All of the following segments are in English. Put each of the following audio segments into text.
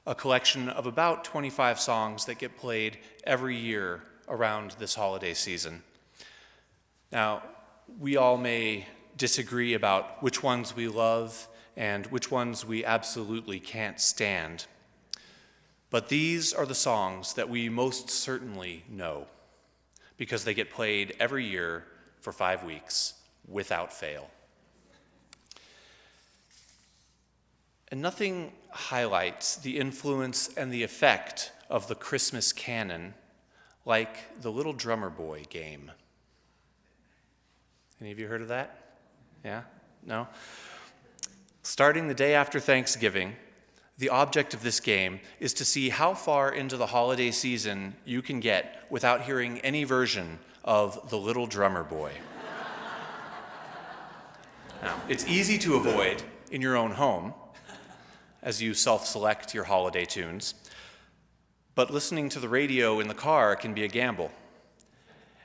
a collection of about 25 songs that get played every year around this holiday season. Now, we all may disagree about which ones we love and which ones we absolutely can't stand, but these are the songs that we most certainly know, because they get played every year for 5 weeks without fail. And nothing highlights the influence and the effect of the Christmas canon like the Little Drummer Boy game. Any of you heard of that? Yeah? No? Starting the day after Thanksgiving, the object of this game is to see how far into the holiday season you can get without hearing any version of the Little Drummer Boy. Now, it's easy to avoid in your own home as you self-select your holiday tunes, but listening to the radio in the car can be a gamble.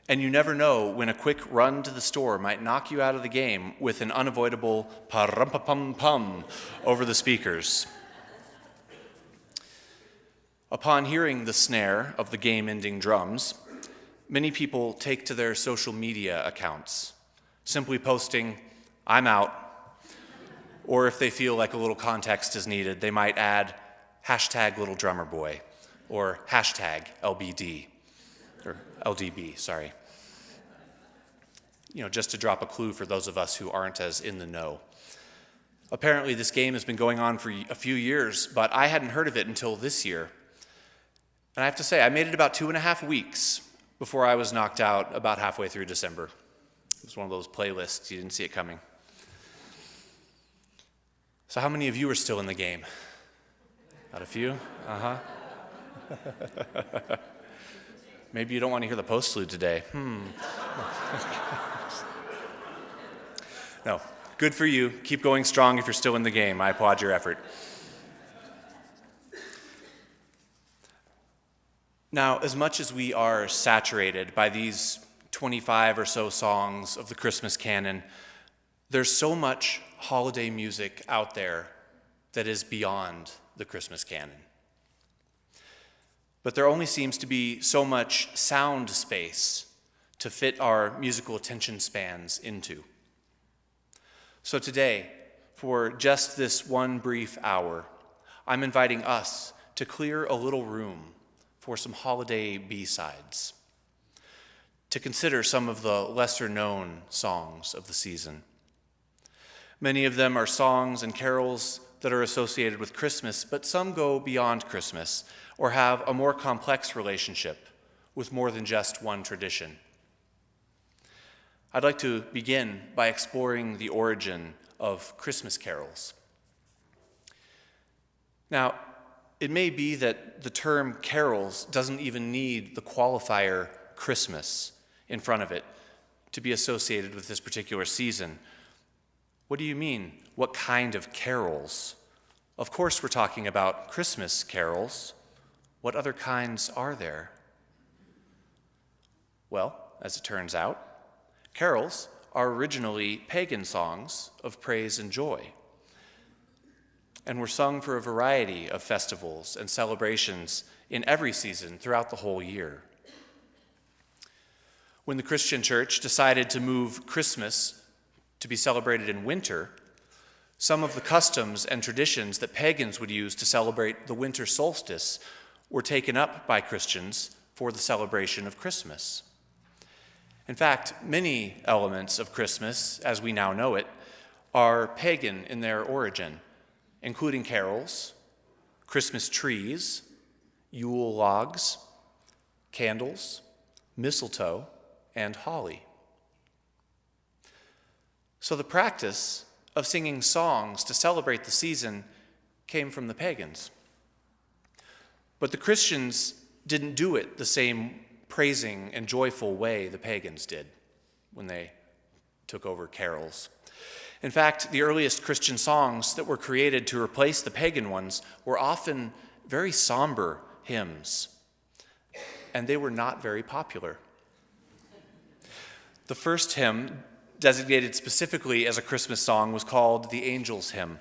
And you never know when a quick run to the store might knock you out of the game with an unavoidable pa-rum-pa-pum-pum over the speakers. Upon hearing the snare of the game-ending drums, many people take to their social media accounts, simply posting, "I'm out," or if they feel like a little context is needed, they might add hashtag Little Drummer Boy or hashtag LBD, or LDB, sorry. Just to drop a clue for those of us who aren't as in the know. Apparently this game has been going on for a few years, but I hadn't heard of it until this year. And I have to say, I made it about 2.5 weeks before I was knocked out about halfway through December. It was one of those playlists, you didn't see it coming. So how many of you are still in the game? Not a few? Uh-huh. Maybe you don't want to hear the postlude today. No, good for you. Keep going strong if you're still in the game. I applaud your effort. Now, as much as we are saturated by these 25 or so songs of the Christmas canon, there's so much holiday music out there that is beyond the Christmas canon. But there only seems to be so much sound space to fit our musical attention spans into. So today, for just this one brief hour, I'm inviting us to clear a little room for some holiday B-sides, to consider some of the lesser-known songs of the season. Many of them are songs and carols that are associated with Christmas, but some go beyond Christmas or have a more complex relationship with more than just one tradition. I'd like to begin by exploring the origin of Christmas carols. Now, it may be that the term carols doesn't even need the qualifier Christmas in front of it to be associated with this particular season. What do you mean? What kind of carols? Of course we're talking about Christmas carols. What other kinds are there? Well, as it turns out, carols are originally pagan songs of praise and joy, and were sung for a variety of festivals and celebrations in every season throughout the whole year. When the Christian church decided to move Christmas to be celebrated in winter, some of the customs and traditions that pagans would use to celebrate the winter solstice were taken up by Christians for the celebration of Christmas. In fact, many elements of Christmas, as we now know it, are pagan in their origin, including carols, Christmas trees, Yule logs, candles, mistletoe, and holly. So the practice of singing songs to celebrate the season came from the pagans. But the Christians didn't do it the same praising and joyful way the pagans did when they took over carols. In fact, the earliest Christian songs that were created to replace the pagan ones were often very somber hymns, and they were not very popular. The first hymn, designated specifically as a Christmas song, was called the Angel's Hymn,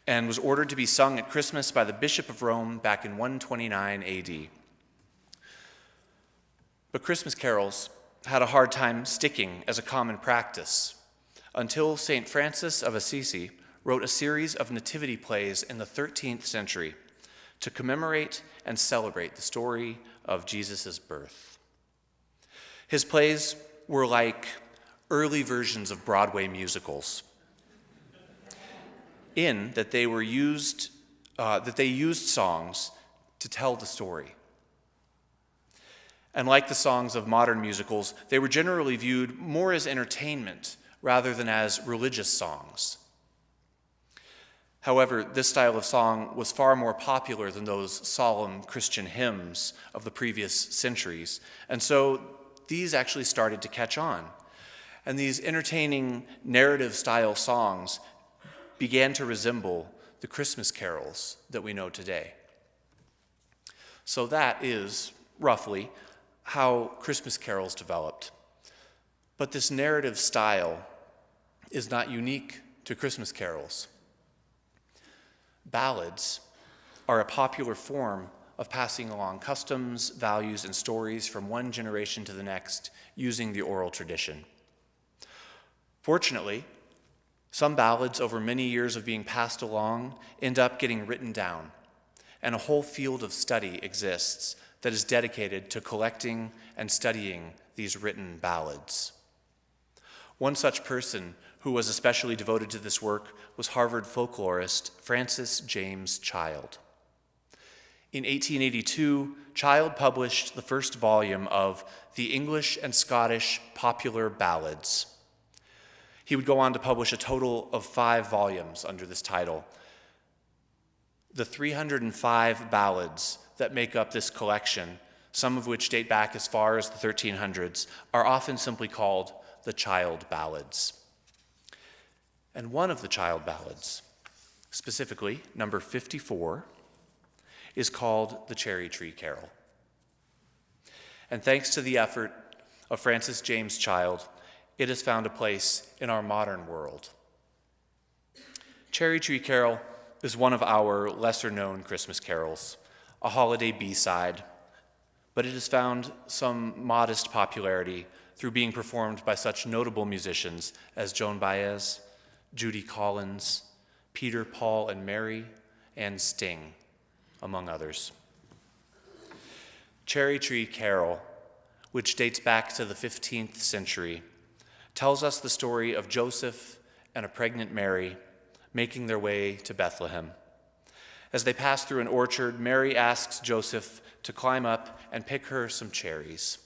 and was ordered to be sung at Christmas by the Bishop of Rome back in 129 AD. But Christmas carols had a hard time sticking as a common practice until St. Francis of Assisi wrote a series of nativity plays in the 13th century to commemorate and celebrate the story of Jesus' birth. His plays were like early versions of Broadway musicals, in that they used songs to tell the story. And like the songs of modern musicals, they were generally viewed more as entertainment rather than as religious songs. However, this style of song was far more popular than those solemn Christian hymns of the previous centuries, and so these actually started to catch on. And these entertaining narrative-style songs began to resemble the Christmas carols that we know today. So that is, roughly, how Christmas carols developed. But this narrative style is not unique to Christmas carols. Ballads are a popular form of passing along customs, values, and stories from one generation to the next using the oral tradition. Fortunately, some ballads over many years of being passed along end up getting written down, and a whole field of study exists that is dedicated to collecting and studying these written ballads. One such person who was especially devoted to this work was Harvard folklorist Francis James Child. In 1882, Child published the first volume of The English and Scottish Popular Ballads. He would go on to publish a total of 5 volumes under this title. The 305 ballads that make up this collection, some of which date back as far as the 1300s, are often simply called the Child Ballads. And one of the Child Ballads, specifically number 54, is called the Cherry Tree Carol. And thanks to the effort of Francis James Child, it has found a place in our modern world. Cherry Tree Carol is one of our lesser-known Christmas carols, a holiday B-side, but it has found some modest popularity through being performed by such notable musicians as Joan Baez, Judy Collins, Peter, Paul, and Mary, and Sting, among others. Cherry Tree Carol, which dates back to the 15th century, tells us the story of Joseph and a pregnant Mary making their way to Bethlehem. As they pass through an orchard, Mary asks Joseph to climb up and pick her some cherries.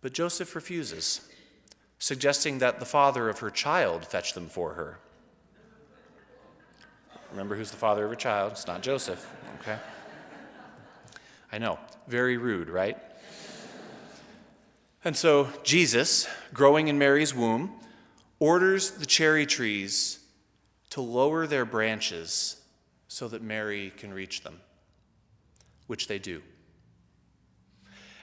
But Joseph refuses, suggesting that the father of her child fetch them for her. Remember who's the father of her child? It's not Joseph, okay? I know, very rude, right? And so Jesus, growing in Mary's womb, orders the cherry trees to lower their branches so that Mary can reach them, which they do.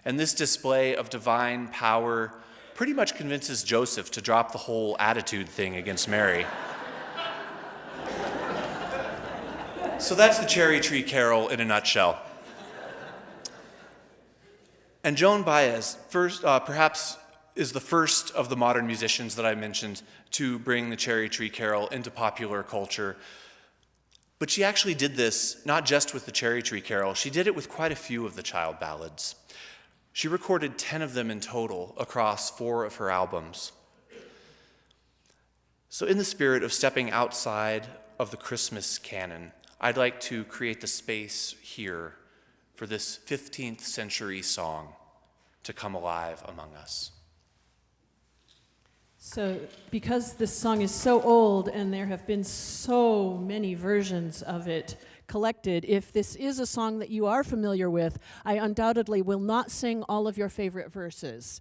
And this display of divine power pretty much convinces Joseph to drop the whole attitude thing against Mary. So that's the Cherry Tree Carol in a nutshell. And Joan Baez, perhaps is the first of the modern musicians that I mentioned to bring the Cherry Tree Carol into popular culture. But she actually did this not just with the Cherry Tree Carol, she did it with quite a few of the child ballads. She recorded 10 of them in total across 4 of her albums. So in the spirit of stepping outside of the Christmas canon, I'd like to create the space here for this 15th century song to come alive among us. So because this song is so old and there have been so many versions of it collected, if this is a song that you are familiar with, I undoubtedly will not sing all of your favorite verses.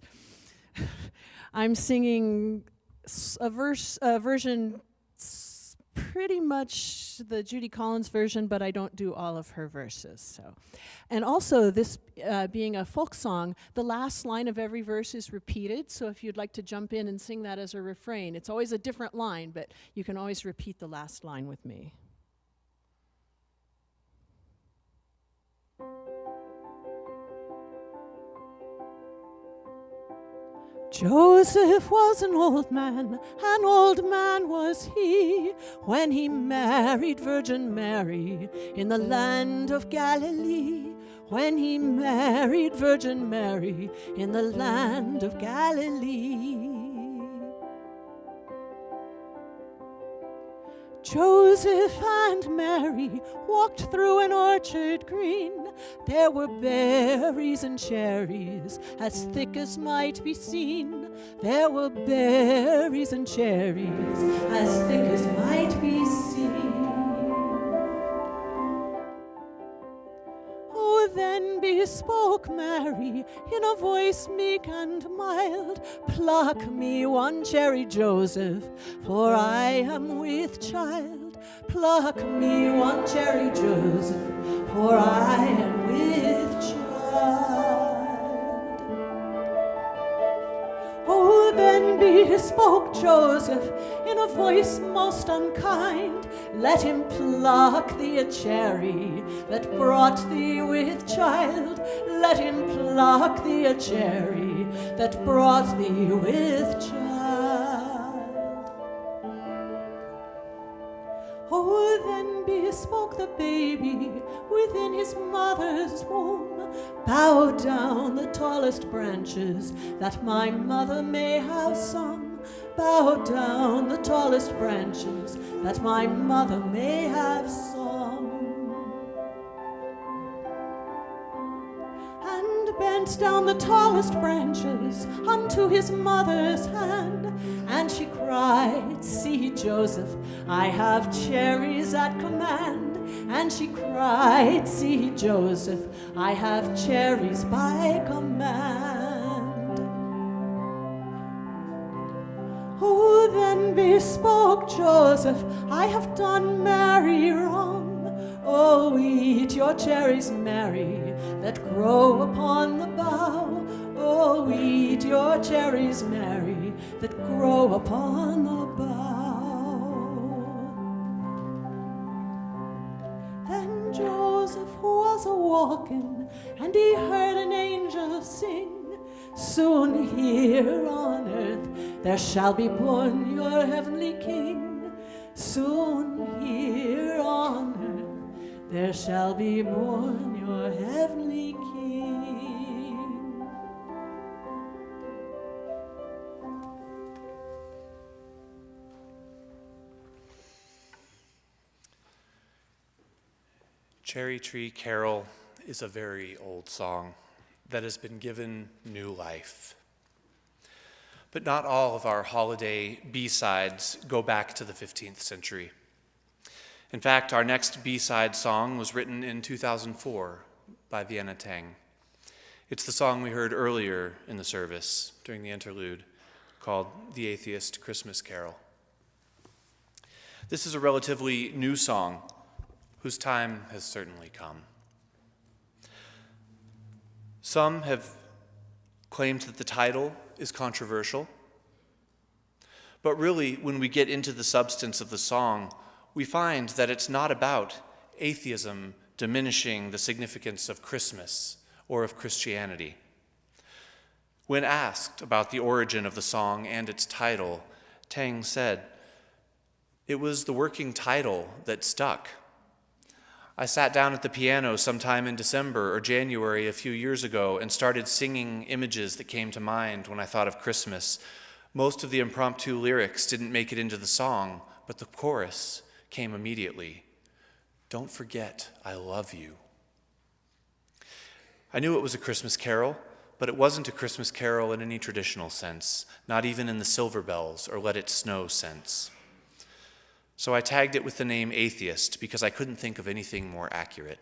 I'm singing a version pretty much the Judy Collins version, but I don't do all of her verses. So, and also this being a folk song, the last line of every verse is repeated. So if you'd like to jump in and sing that as a refrain, it's always a different line, but you can always repeat the last line with me. Joseph was an old man was he, when he married Virgin Mary in the land of Galilee. When he married Virgin Mary in the land of Galilee. Joseph and Mary walked through an orchard green. There were berries and cherries as thick as might be seen. There were berries and cherries as thick as might be seen. Oh, then bespoke Mary in a voice meek and mild, "Pluck me one cherry, Joseph, for I am with child. Pluck me one cherry, Joseph, for I am with child." Oh, then bespoke Joseph in a voice most unkind, "Let him pluck thee a cherry that brought thee with child. Let him pluck thee a cherry that brought thee with child." Oh, then bespoke the baby within his mother's womb, "Bow down the tallest branches that my mother may have some. Bow down the tallest branches that my mother may have some." And bent down the tallest branches unto his mother's hand, and she cried, "See, Joseph, I have cherries at command." And she cried, "See, Joseph, I have cherries by command." Oh, then bespoke Joseph, "I have done Mary wrong. Oh, eat your cherries, Mary, that grow upon the bough. Oh, eat your cherries, Mary, that grow upon the bough." Then Joseph was a-walking, and he heard an angel sing, "Soon here on earth there shall be born your heavenly King. Soon here on earth there shall be born your heavenly King." Cherry Tree Carol is a very old song that has been given new life. But not all of our holiday B-sides go back to the 15th century. In fact, our next B-side song was written in 2004 by Vienna Teng. It's the song we heard earlier in the service during the interlude, called The Atheist Christmas Carol. This is a relatively new song whose time has certainly come. Some have claimed that the title is controversial, but really, when we get into the substance of the song, we find that it's not about atheism diminishing the significance of Christmas or of Christianity. When asked about the origin of the song and its title, Tang said, "It was the working title that stuck. I sat down at the piano sometime in December or January a few years ago and started singing images that came to mind when I thought of Christmas. Most of the impromptu lyrics didn't make it into the song, but the chorus came immediately. Don't forget, I love you." I knew it was a Christmas carol, but it wasn't a Christmas carol in any traditional sense, not even in the Silver Bells or Let It Snow sense. So I tagged it with the name Atheist because I couldn't think of anything more accurate.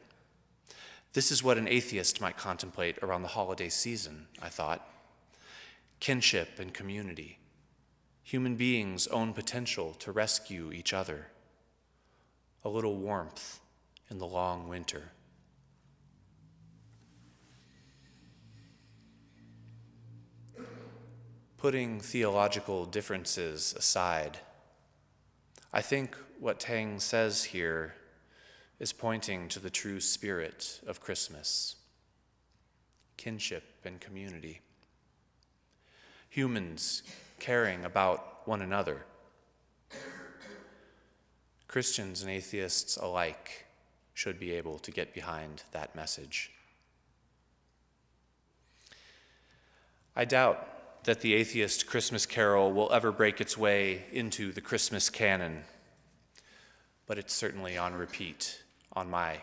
This is what an atheist might contemplate around the holiday season, I thought. Kinship and community. Human beings' own potential to rescue each other. A little warmth in the long winter. Putting theological differences aside, I think what Tang says here is pointing to the true spirit of Christmas, kinship and community. humans caring about one another. Christians and atheists alike should be able to get behind that message. I doubt that the atheist Christmas carol will ever break its way into the Christmas canon, but it's certainly on repeat on my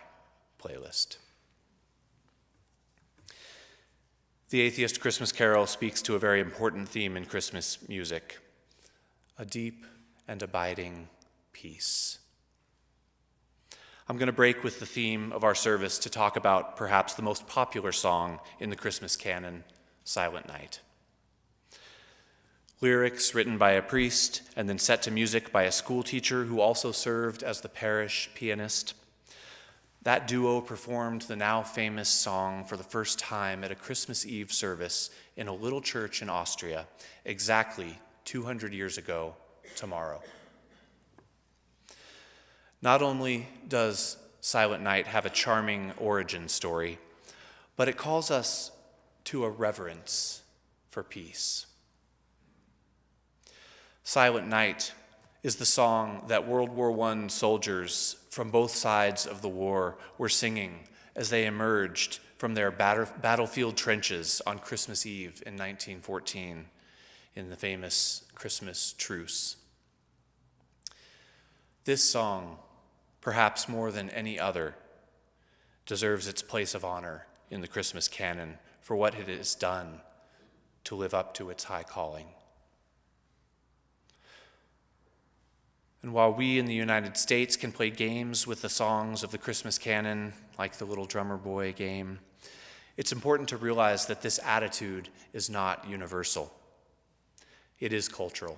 playlist. The atheist Christmas carol speaks to a very important theme in Christmas music, a deep and abiding peace. I'm going to break with the theme of our service to talk about perhaps the most popular song in the Christmas canon, Silent Night. Lyrics written by a priest and then set to music by a school teacher who also served as the parish pianist. That duo performed the now famous song for the first time at a Christmas Eve service in a little church in Austria, exactly 200 years ago tomorrow. Not only does Silent Night have a charming origin story, but it calls us to a reverence for peace. Silent Night is the song that World War I soldiers from both sides of the war were singing as they emerged from their battlefield trenches on Christmas Eve in 1914 in the famous Christmas truce. This song, perhaps more than any other, deserves its place of honor in the Christmas canon for what it has done to live up to its high calling. And while we in the United States can play games with the songs of the Christmas canon, like the Little Drummer Boy game, it's important to realize that this attitude is not universal. It is cultural.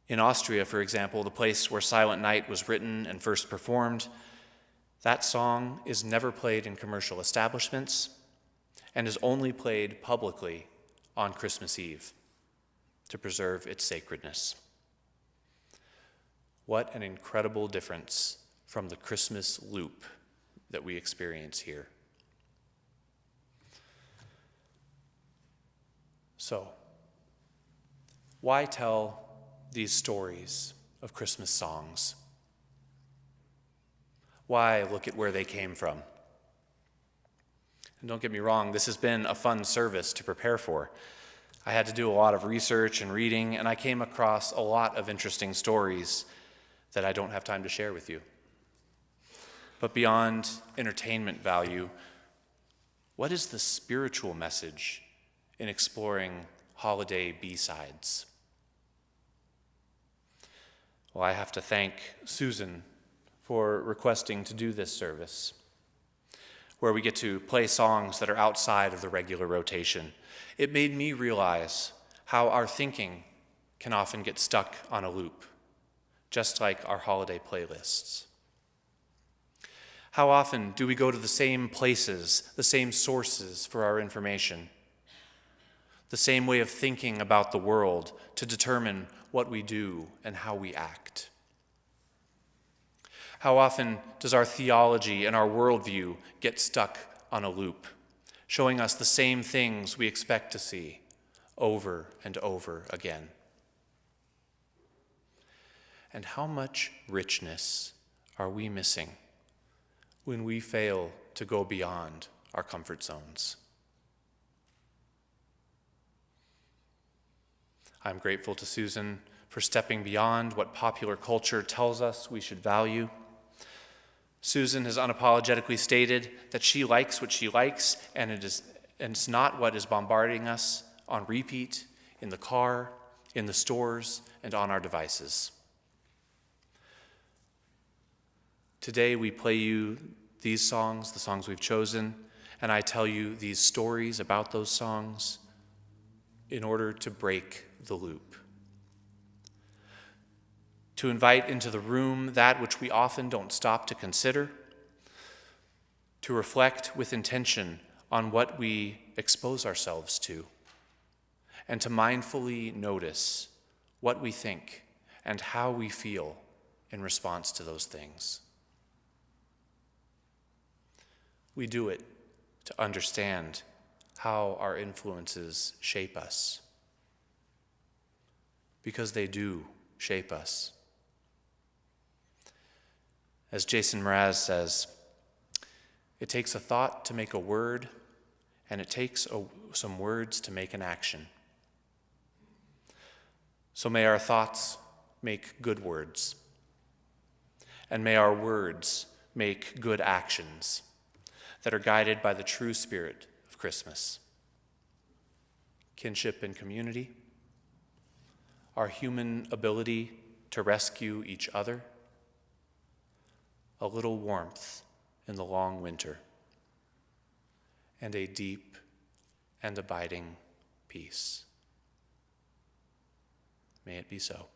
In Austria, for example, the place where Silent Night was written and first performed, that song is never played in commercial establishments and is only played publicly on Christmas Eve to preserve its sacredness. What an incredible difference from the Christmas loop that we experience here. So, why tell these stories of Christmas songs? Why look at where they came from? And don't get me wrong, this has been a fun service to prepare for. I had to do a lot of research and reading, and I came across a lot of interesting stories that I don't have time to share with you. But beyond entertainment value, what is the spiritual message in exploring holiday B-sides? Well, I have to thank Susan for requesting to do this service, where we get to play songs that are outside of the regular rotation. It made me realize how our thinking can often get stuck on a loop, just like our holiday playlists. How often do we go to the same places, the same sources for our information, the same way of thinking about the world to determine what we do and how we act? How often does our theology and our worldview get stuck on a loop, showing us the same things we expect to see over and over again? And how much richness are we missing when we fail to go beyond our comfort zones? I'm grateful to Susan for stepping beyond what popular culture tells us we should value. Susan has unapologetically stated that she likes what she likes, and it's not what is bombarding us on repeat in the car, in the stores, and on our devices. Today we play you these songs, the songs we've chosen, and I tell you these stories about those songs in order to break the loop. To invite into the room that which we often don't stop to consider, to reflect with intention on what we expose ourselves to, and to mindfully notice what we think and how we feel in response to those things. We do it to understand how our influences shape us. Because they do shape us. As Jason Mraz says, it takes a thought to make a word, and it takes some words to make an action. So may our thoughts make good words, and may our words make good actions that are guided by the true spirit of Christmas. Kinship and community, our human ability to rescue each other, a little warmth in the long winter, and a deep and abiding peace. May it be so.